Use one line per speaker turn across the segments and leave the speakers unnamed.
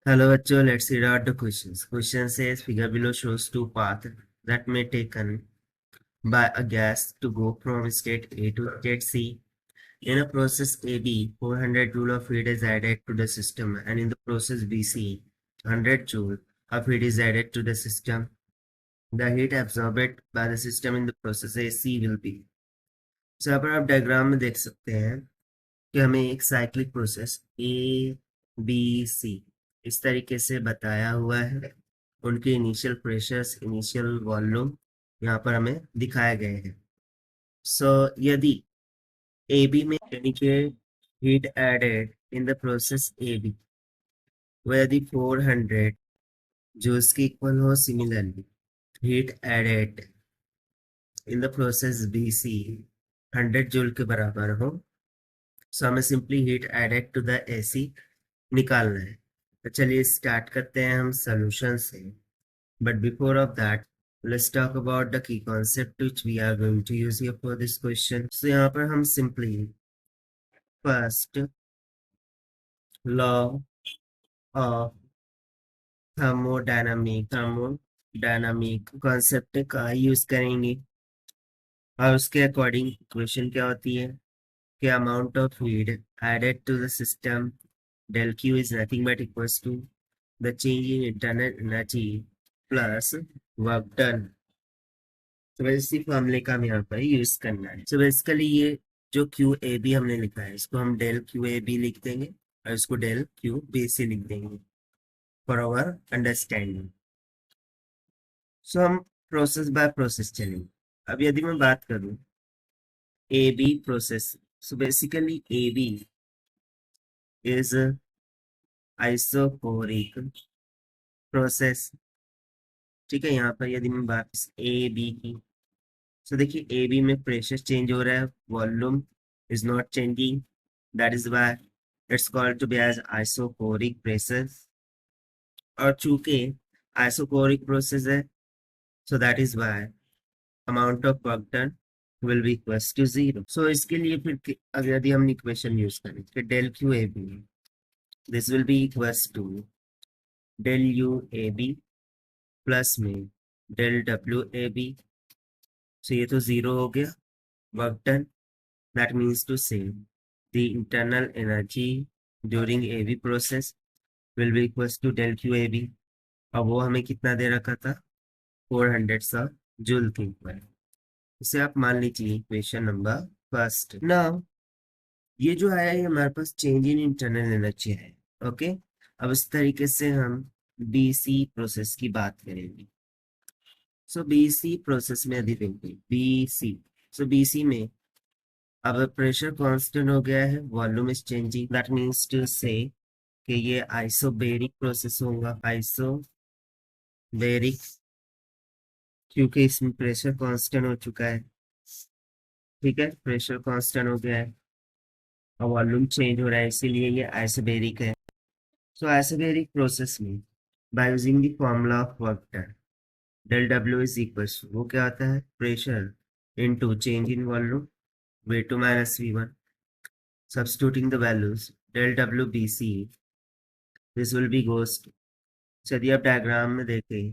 Hello, bachcho. Let's read out the questions. Question says figure below shows two paths that may taken by a gas to go from state A to state C. In a process AB, 400 joule of heat is added to the system, and in the process BC, 100 joule of heat is added to the system. The heat absorbed by the system in the process AC will be. So यहाँ पर आप diagram में देख सकते हैं कि हमें एक cyclic process A B C इस तरीके से बताया हुआ है। उनके इनिशियल प्रेशर्स, इनिशियल वॉल्यूम यहाँ पर हमें दिखाए गए हैं। सो यदि ए बी में यानी कि heat added in the process A B वो यदि 400 जो इसके इक्वल हो, similarly heat added in the process B C 100 joule के बराबर हो, सो हमें simply heat added to the AC निकालना है। तो चलिए स्टार्ट करते हैं हम सॉल्यूशन से। But before of that, let's talk about the key concept which we are going to use here for this question. So यहाँ पर हम simply first law of thermodynamic concept का यूज करेंगे और उसके अकॉर्डिंग इक्वेशन क्या होती है कि amount of heat added to the system del Q is nothing but equals to the change in internal energy plus work done. तो इसी फॉर्मूले का हम यहाँ पर यूज करना है। सो बेसिकली ये जो क्यू ए बी हमने लिखा है इसको हम डेल क्यू ए बी लिख देंगे और इसको डेल क्यू बी सी लिख देंगे फॉर आवर अंडरस्टैंडिंग। सो हम प्रोसेस बाय प्रोसेस चलेंगे। अब यदि मैं बात करूं A B process, so basically A B is isochoric process. ठीक है, यहाँ पर यदि मैं बात ए बी की, सो देखिए ए बी में प्रेशर चेंज हो रहा है, volume is not changing, that is why it's called to be as isochoric process. और चूंकि आइसोकोरिक प्रोसेस है, so that is why amount of work done will be equals to 0। So इसके लिए फिर अब यदि हम इक्वेशन यूज करें तो del Q A B this will be equals to del U A B plus में del W A B. So ये तो 0 हो गया work done. That means to say the internal energy during AB process will be equals to del QAB। अब वो हमें कितना दे रखा था, 400 सा जूल के ऊपर। इसे आप मान लीजिए इक्वेशन नंबर फर्स्ट। नाउ ये जो आया ये हमारे पास चेंज इन इंटरनल एनर्जी है। ओके, अब इस तरीके से हम BC प्रोसेस की बात करेंगे। सो BC प्रोसेस में यदि देखें BC, सो BC में अब प्रेशर कांस्टेंट हो गया है, volume is changing, that means to say कि ये आइसोबेरिक प्रोसेस होगा। आइसोबेरिक क्योंकि इसमें प्रेशर कांस्टेंट हो चुका है। ठीक है, प्रेशर कांस्टेंट हो गया है और वॉल्यूम चेंज हो रहा है, इसीलिए ये आइसोबेरिक है। सो आइसोबेरिक प्रोसेस में by using the formula of work done del W is equal to, वो क्या आता है, pressure into change in volume V2 minus V1, substituting the values del WBC, this will be goes to, यदि आप diagram में देखें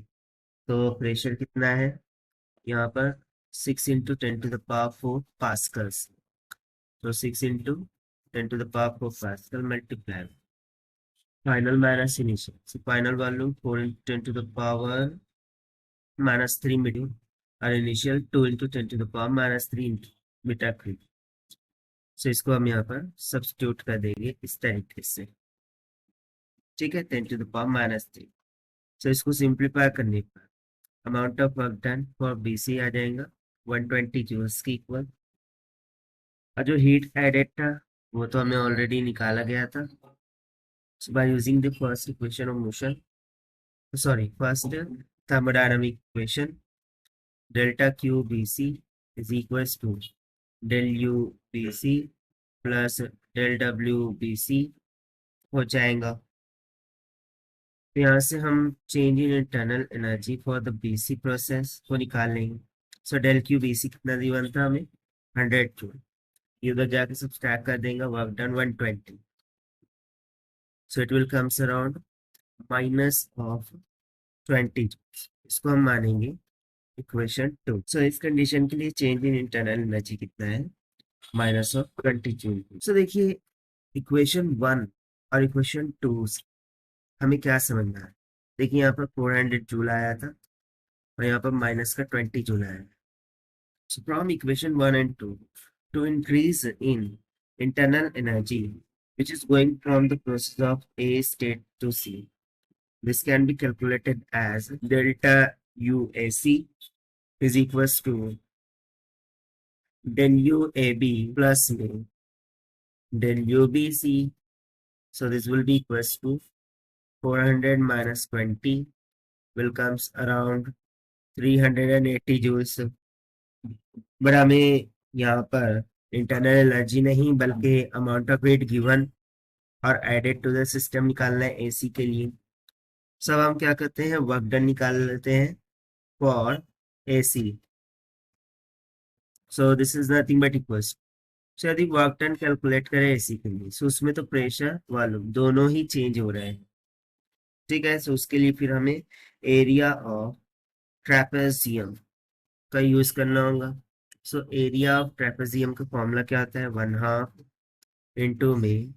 तो pressure कितना है यहाँ पर 6 इंटू 10⁴ पास्कल्स। तो 6 into 10⁴ pascal multiply final minus initial, so final volume 4 into 10⁻³ medium और इनिशियल 2 इंटू 10⁻³ मीटर क्यूब। सो इसको हम यहाँ पर सब्स्टिट्यूट कर देंगे इस तरीके से। ठीक है, 10⁻³ सो इसको सिंप्लीफाई करने पर amount of work done for BC आ जाएगा 120 जूल्स की इक्वल। और जो हीट एडेड था वो तो हमें ऑलरेडी निकाला गया था। So by using the first equation of motion, sorry first thermodynamic equation, delta Q BC is equals to del U BC plus del W BC हो जाएगा। तो यहाँ से हम change in internal energy for the BC process को निकाल लेंगे। So del Q BC कितना दिया था हमें, 100 जूल। ये उधर जाके सब्सट्रैक्ट कर देंगे, work done 120। So it will comes around minus of 20 joules, इसको हम मानेंगे इक्वेशन 2। सो इस कंडीशन के लिए चेंज इन इंटरनल एनर्जी कितना है, माइनस ऑफ 20 जूल। सो देखिए इक्वेशन 1 और इक्वेशन 2 से हमें क्या समझना है। देखिए यहाँ पर 400 जूल आया था और यहाँ पर माइनस का 20 जूल आया। So from equation 1 and 2, to increase in internal energy, which is going from the process of A state to C, this can be calculated as delta UAC is equals to del UAB plus del UBC. So this will be equals to 400 minus 20 will comes around 380 joules. But हमें यहाँ पर internal energy नहीं बल्कि amount of heat given और added to the system निकालना है AC के लिए। सब हम क्या करते हैं, वर्क डन निकाल लेते हैं for AC. So this is nothing but equals, so यदि वर्क डन कैलकुलेट करें एसी के लिए, सो उसमें तो प्रेशर वॉल्यूम दोनों ही चेंज हो रहे हैं, ठीक है। सो उसके लिए फिर हमें एरिया ऑफ ट्रेपेजियम का यूज करना होगा। सो एरिया ऑफ ट्रेपेजियम का फॉर्मूला क्या आता है, 1/2 इंटू में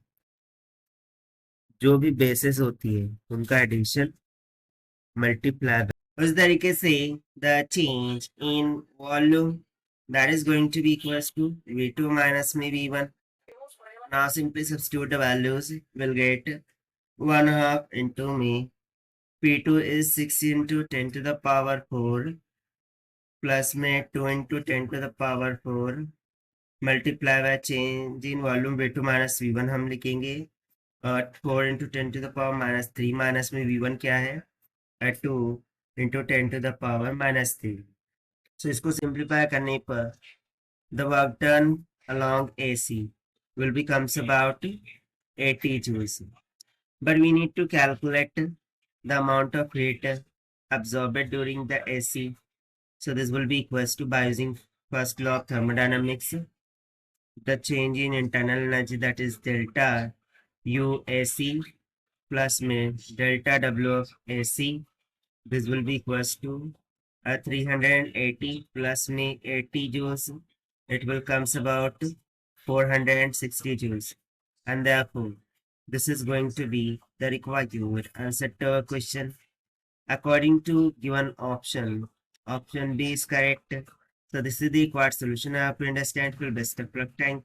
जो भी बेसिस होती है उनका एडिशन मल्टीप्लाई। उस तरीके से the change in volume that is going to be equals to V2 minus me V1. Now simply substitute the values, we'll get 1/2 into me P2 is 6 into 10 to the power 4 plus में 2 into 10 to the power 4 multiply by change in volume V2 minus V1 हम लिखेंगे 4 into 10 to the power minus 3 minus में V1 क्या है 2 into 10 to the power minus 3। सो इसको simplify करने पर the work done along AC will becomes about 80 joules, but we need to calculate the amount of heat absorbed during the AC. So this will be equals to, by using first law of thermodynamics, the change in internal energy, that is delta UAC plus delta W of AC. This will be equals to 380 plus 80 joules. It will comes about 460 joules, and therefore this is going to be the required answer to our question according to given option. Option B is correct. So this is the required solution. I hope you understand. Best of luck. Thank